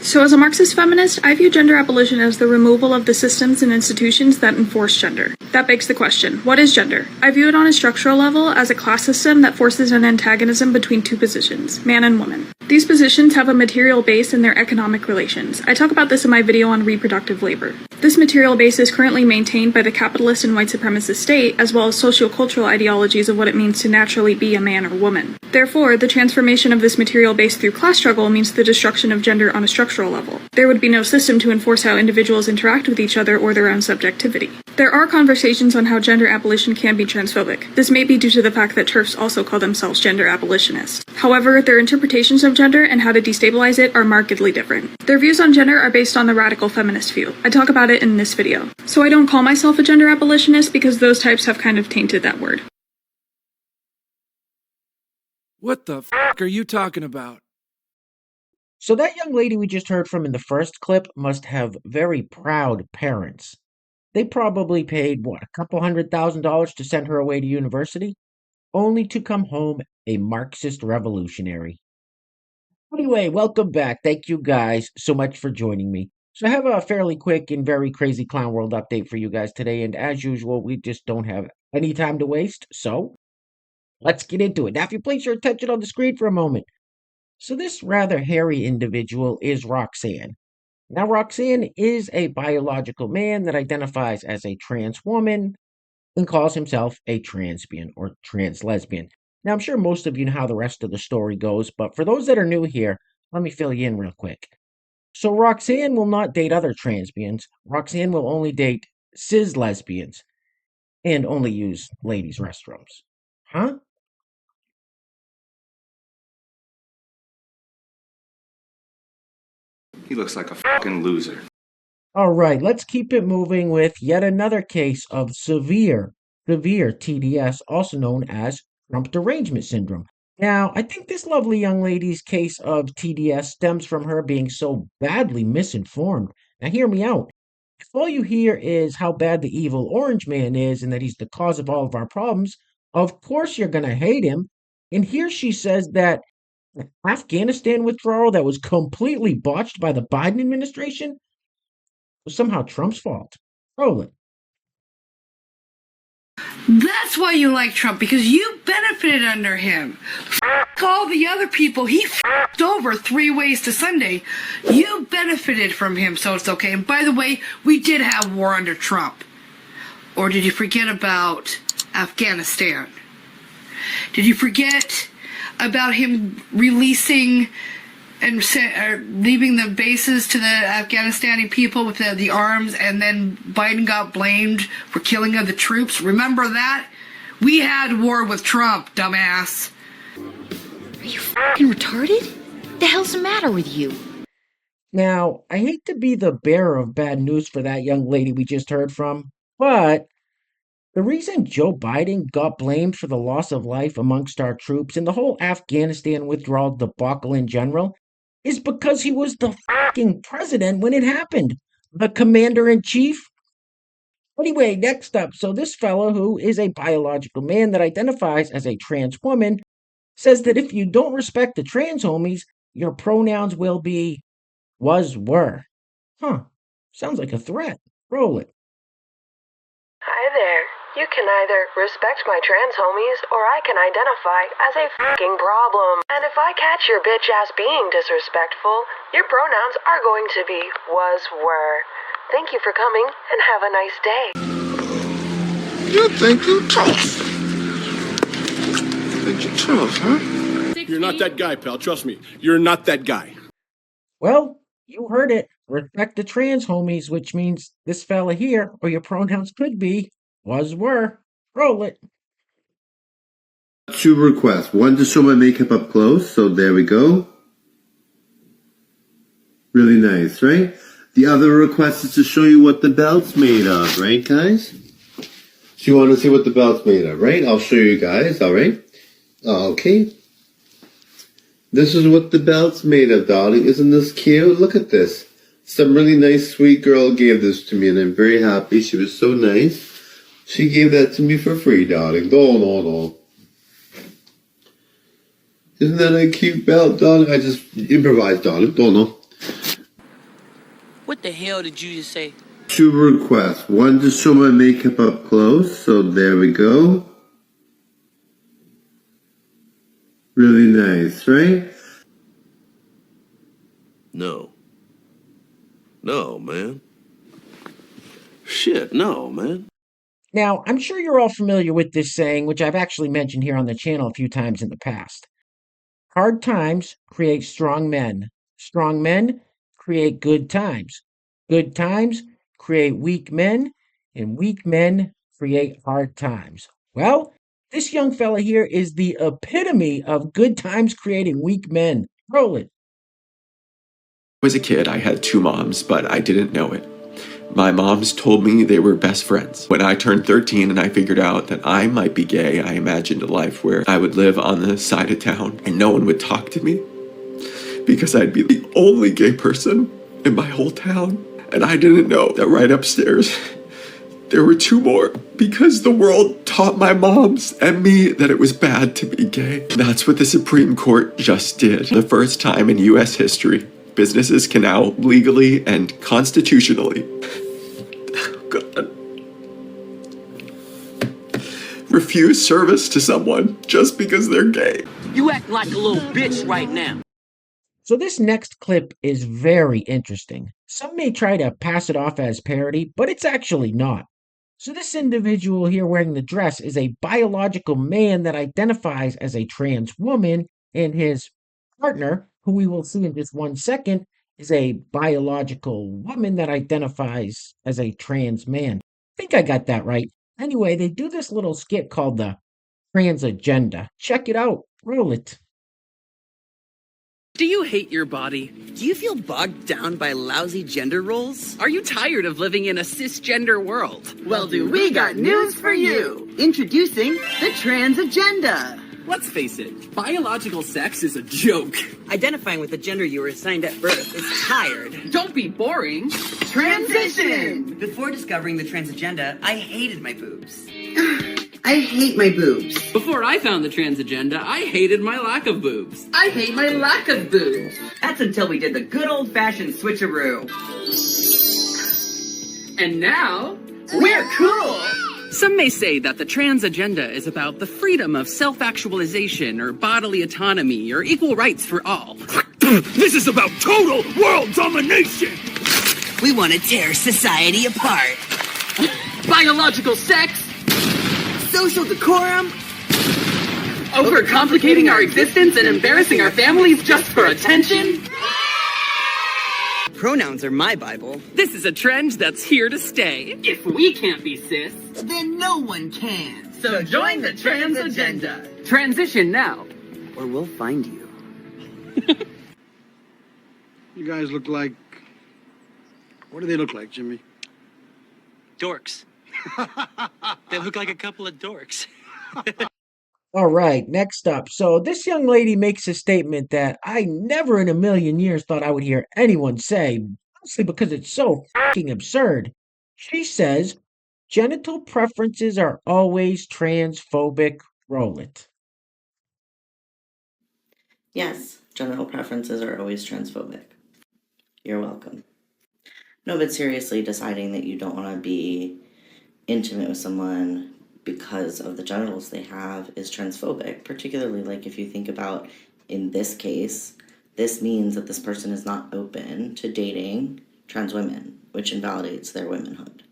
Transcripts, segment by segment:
So as a Marxist feminist, I view gender abolition as the removal of the systems and institutions that enforce gender. That begs the question, what is gender? I view it on a structural level as a class system that forces an antagonism between two positions, man and woman. These positions have a material base in their economic relations. I talk about this in my video on reproductive labor. This material base is currently maintained by the capitalist and white supremacist state, as well as sociocultural ideologies of what it means to naturally be a man or woman. Therefore, the transformation of this material base through class struggle means the destruction of gender on a structural level. There would be no system to enforce how individuals interact with each other or their own subjectivity. There are conversations on how gender abolition can be transphobic. This may be due to the fact that TERFs also call themselves gender abolitionists. However, their interpretations of gender and how to destabilize it are markedly different. Their views on gender are based on the radical feminist view. I talk about it in this video. So I don't call myself a gender abolitionist because those types have kind of tainted that word. What the f*** are you talking about? So that young lady we just heard from in the first clip must have very proud parents. They probably paid, what, a couple $100,000 to send her away to university? Only to come home a Marxist revolutionary. Anyway, welcome back. Thank you guys so much for joining me. So I have a fairly quick and very crazy clown world update for you guys today, and as usual, we just don't have any time to waste, so let's get into it. Now, if you place your attention on the screen for a moment. So this rather hairy individual is Roxanne. Now, Roxanne is a biological man that identifies as a trans woman and calls himself a transbian or trans lesbian. Now, I'm sure most of you know how the rest of the story goes, but for those that are new here, let me fill you in real quick. So Roxanne will not date other transbians. Roxanne will only date cis lesbians and only use ladies' restrooms. Huh? He looks like a fucking loser. All right, let's keep it moving with yet another case of severe TDS, also known as Trump derangement syndrome. Now, I think this lovely young lady's case of TDS stems from her being so badly misinformed. Now, hear me out. If all you hear is how bad the evil orange man is and that he's the cause of all of our problems, of course you're going to hate him. And here she says that Afghanistan withdrawal that was completely botched by the Biden administration was somehow Trump's fault. Roll it. That's why you like Trump, because you benefited under him. F*** all the other people he f***ed over 3 ways to Sunday. You benefited from him, so it's okay. And by the way, we did have war under Trump. Or did you forget about Afghanistan? Did you forget about him releasing and leaving the bases to the Afghanistani people with the arms, and then Biden got blamed for killing of the troops? Remember that? We had war with Trump, dumbass. Are you f***ing retarded? The hell's the matter with you? Now, I hate to be the bearer of bad news for that young lady we just heard from, but the reason Joe Biden got blamed for the loss of life amongst our troops and the whole Afghanistan withdrawal debacle in general is because he was the fucking president when it happened. The commander-in-chief. Anyway, next up, so this fellow who is a biological man that identifies as a trans woman says that if you don't respect the trans homies, your pronouns will be was, were. Huh. Sounds like a threat. Roll it. Hi there. You can either respect my trans homies, or I can identify as a fucking problem. And if I catch your bitch ass being disrespectful, your pronouns are going to be was, were. Thank you for coming, and have a nice day. You think you tough? Think you tough, huh? You're not that guy, pal. Trust me. You're not that guy. Well, you heard it. Respect the trans homies, which means this fella here, or your pronouns could be was, were. Roll it. 2 requests. One to show my makeup up close, so there we go. Really nice, right? The other request is to show you what the belt's made of, right, guys? So you want to see what the belt's made of, right? I'll show you guys, all right? Okay. This is what the belt's made of, darling. Isn't this cute? Look at this. Some really nice, sweet girl gave this to me, and I'm very happy. She was so nice. She gave that to me for free, darling. No. Isn't that a cute belt, darling? I just improvised, darling. No. What the hell did you just say? 2 requests. One to show my makeup up close, so there we go. Really nice, right? No. No, man. Shit, no, man. Now, I'm sure you're all familiar with this saying, which I've actually mentioned here on the channel a few times in the past. Hard times create strong men. Strong men create good times. Good times create weak men, and weak men create hard times. Well, this young fella here is the epitome of good times creating weak men. Roll it. As a kid, I had 2 moms, but I didn't know it. My moms told me they were best friends. When I turned 13 and I figured out that I might be gay, I imagined a life where I would live on the side of town and no one would talk to me because I'd be the only gay person in my whole town. And I didn't know that right upstairs there were 2 more because the world taught my moms and me that it was bad to be gay. That's what the Supreme Court just did. The first time in U.S. history, businesses can now legally and constitutionally refuse service to someone just because they're gay. You act like a little bitch right now. So this next clip is very interesting. Some may try to pass it off as parody, but it's actually not. So this individual here wearing the dress is a biological man that identifies as a trans woman, and his partner, who we will see in just 1 second, is a biological woman that identifies as a trans man. I think I got that right. Anyway, they do this little skit called the Trans Agenda. Check it out. Roll it. Do you hate your body? Do you feel bogged down by lousy gender roles? Are you tired of living in a cisgender world? Well, do we got news for you? Introducing the Trans Agenda. Let's face it, biological sex is a joke. Identifying with the gender you were assigned at birth is tired. Don't be boring. Transition! Before discovering the Trans Agenda, I hated my boobs. I hate my boobs. Before I found the trans agenda, I hated my lack of boobs. I hate my lack of boobs. That's until we did the good old-fashioned switcheroo. And now, we're cool! some may say that the trans agenda is about the freedom of self-actualization or bodily autonomy or equal rights for all. This is about total world domination! We want to tear society apart. Biological sex, Social decorum, overcomplicating our existence and embarrassing our families just for attention. Pronouns are my Bible. This is a trend that's here to stay. If we can't be cis, Then no one can. so join the trans agenda. Transition now. Or we'll find you. You guys look like... What do they look like, Jimmy? Dorks. They look like a couple of dorks. All right, next up. So this young lady makes a statement that I never in a million years thought I would hear anyone say, mostly because it's so fucking absurd. She says, genital preferences are always transphobic. Roll it. Yes, genital preferences are always transphobic. You're welcome. No, but seriously, deciding that you don't want to be intimate with someone because of the genitals they have is transphobic, particularly like if you think about in this case, this means that this person is not open to dating trans women, which invalidates their womanhood.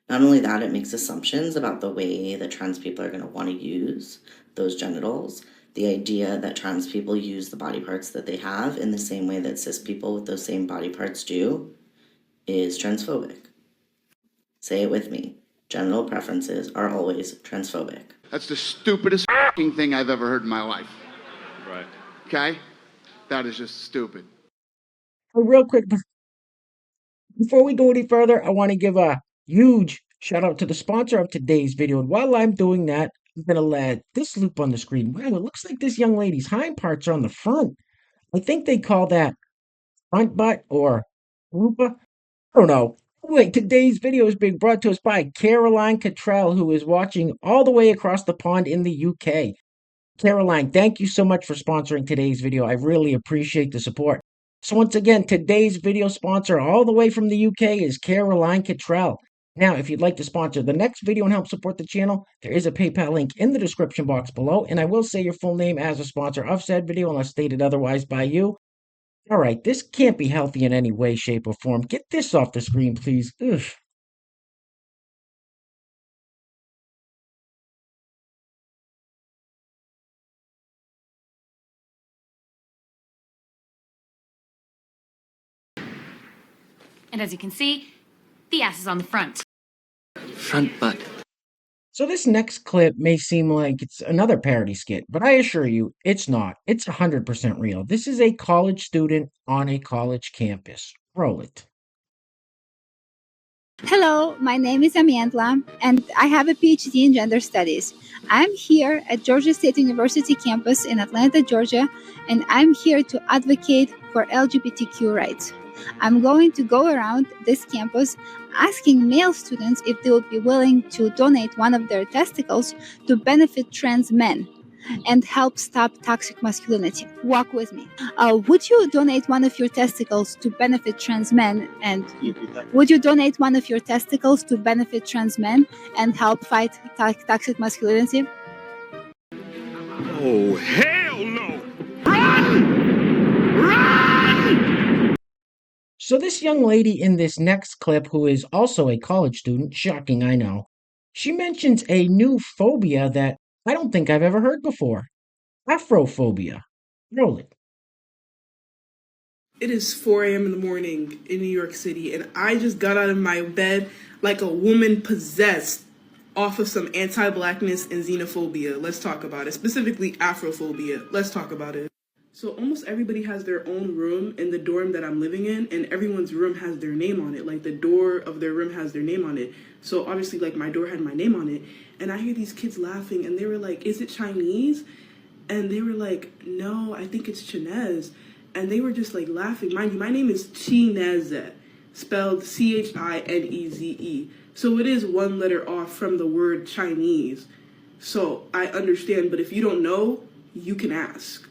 Not only that, it makes assumptions about the way that trans people are going to want to use those genitals. The idea that trans people use the body parts that they have in the same way that cis people with those same body parts do is transphobic. Say it with me. Genital preferences are always transphobic. That's the stupidest fucking thing I've ever heard in my life. Right. Okay? That is just stupid. Real quick, before we go any further, I want to give a huge shout out to the sponsor of today's video. And while I'm doing that, I'm going to let this loop on the screen. Wow, it looks like this young lady's hind parts are on the front. I think they call that front butt or rupa. I don't know. Anyway, today's video is being brought to us by Caroline Cottrell, who is watching all the way across the pond in the UK. Caroline, thank you so much for sponsoring today's video. I really appreciate the support. So once again, today's video sponsor all the way from the UK is Caroline Cottrell. Now, if you'd like to sponsor the next video and help support the channel, there is a PayPal link in the description box below, and I will say your full name as a sponsor of said video unless stated otherwise by you. Alright, this can't be healthy in any way, shape, or form. Get this off the screen, please. Ugh. And as you can see, the ass is on the front. Front butt. So this next clip may seem like it's another parody skit, but I assure you, it's not. It's 100% real. This is a college student on a college campus. Roll it. Hello, my name is Amandla, and I have a PhD in gender studies. I'm here at Georgia State University campus in Atlanta, Georgia, and I'm here to advocate for LGBTQ rights. I'm going to go around this campus asking male students if they would be willing to donate one of their testicles to benefit trans men and help stop toxic masculinity. Walk with me. Would you donate one of your testicles to benefit trans men? And would you donate one of your testicles to benefit trans men and help fight toxic masculinity? Oh, hell no! Run! Run! So this young lady in this next clip, who is also a college student, shocking I know, she mentions a new phobia that I don't think I've ever heard before. Afro-Phobia. Roll it. It is 4 a.m. in the morning in New York City, and I just got out of my bed like a woman possessed off of some anti-blackness and xenophobia. Let's talk about it. Specifically, Afro-phobia. Let's talk about it. So almost everybody has their own room in the dorm that I'm living in, and everyone's room has their name on it. Like the door of their room has their name on it. So obviously, like my door had my name on it, and I hear these kids laughing, and they were like, "Is it Chinese?" And they were like, "No, I think it's Chinese." And they were just like laughing. Mind you, my name is Chineze, spelled Chineze. So it is one letter off from the word Chinese. So I understand, but if you don't know, you can ask.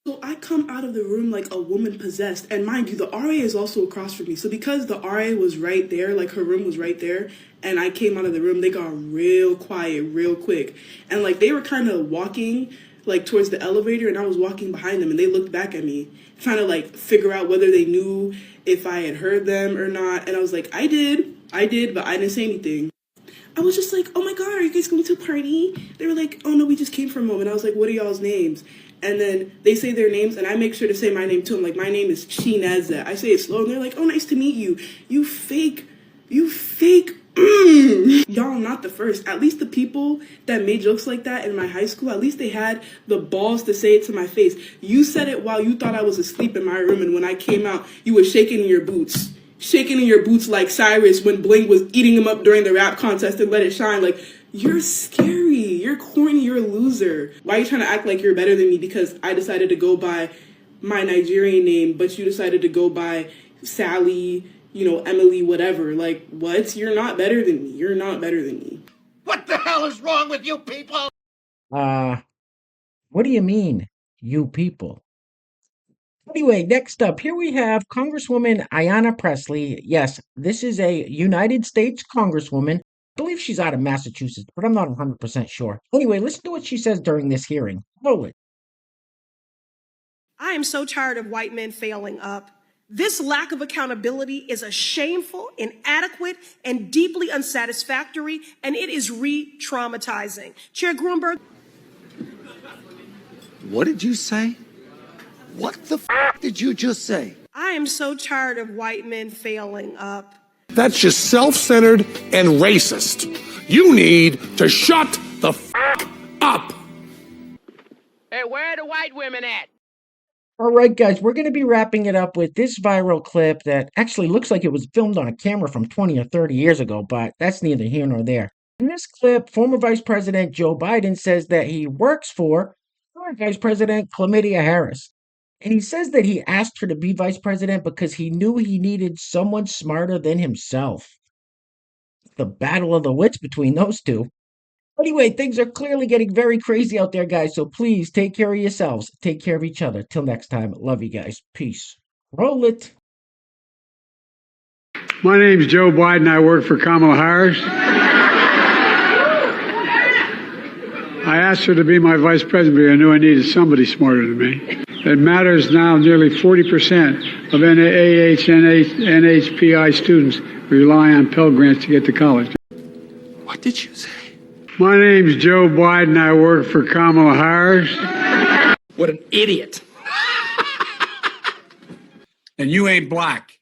So I come out of the room like a woman possessed. And mind you, the RA is also across from me. So because the RA was right there, like her room was right there, and I came out of the room, they got real quiet real quick. And like they were kind of walking like towards the elevator, and I was walking behind them, and they looked back at me, trying to like figure out whether they knew if I had heard them or not. And I was like, I did, but I didn't say anything. I was just like, oh my God, are you guys going to a party? They were like, oh no, we just came from home. And I was like, what are y'all's names? And then they say their names, and I make sure to say my name too. I'm like, my name is Chineze. I say it slow, and they're like, oh, nice to meet you. You fake. Y'all not the first. At least the people that made jokes like that in my high school, at least they had the balls to say it to my face. You said it while you thought I was asleep in my room, and when I came out, you were shaking in your boots. Shaking in your boots like Cyrus when Bling was eating him up during the rap contest and Let It Shine. Like, you're scary. You're corny. You're a loser. Why are you trying to act like you're better than me because I decided to go by my Nigerian name, but you decided to go by Sally, Emily, whatever. Like, what? You're not better than me. You're not better than me. What the hell is wrong with you people? What do you mean, you people? Anyway, next up, here we have Congresswoman Ayanna Pressley. Yes, this is a United States Congresswoman. I believe she's out of Massachusetts, but I'm not 100% sure. Anyway, listen to what she says during this hearing. Roll it. I am so tired of white men failing up. This lack of accountability is a shameful, inadequate, and deeply unsatisfactory, and it is re-traumatizing. Chair Gruenberg. What did you say? What the f did you just say? I am so tired of white men failing up. That's just self-centered and racist. You need to shut the f up. Hey, where are the white women at? All right, guys, we're going to be wrapping it up with this viral clip that actually looks like it was filmed on a camera from 20 or 30 years ago, but that's neither here nor there. In this clip, former Vice President Joe Biden says that he works for current Vice President Chlamydia Harris. And he says that he asked her to be vice president because he knew he needed someone smarter than himself. The battle of the wits between those two. Anyway, things are clearly getting very crazy out there, guys, so please take care of yourselves. Take care of each other. Till next time, love you guys. Peace. Roll it. My name's Joe Biden. I work for Kamala Harris. I asked her to be my vice president because I knew I needed somebody smarter than me. It matters now nearly 40% of NAH, NHPI students rely on Pell Grants to get to college. What did you say? My name's Joe Biden. I work for Kamala Harris. What an idiot. And you ain't black.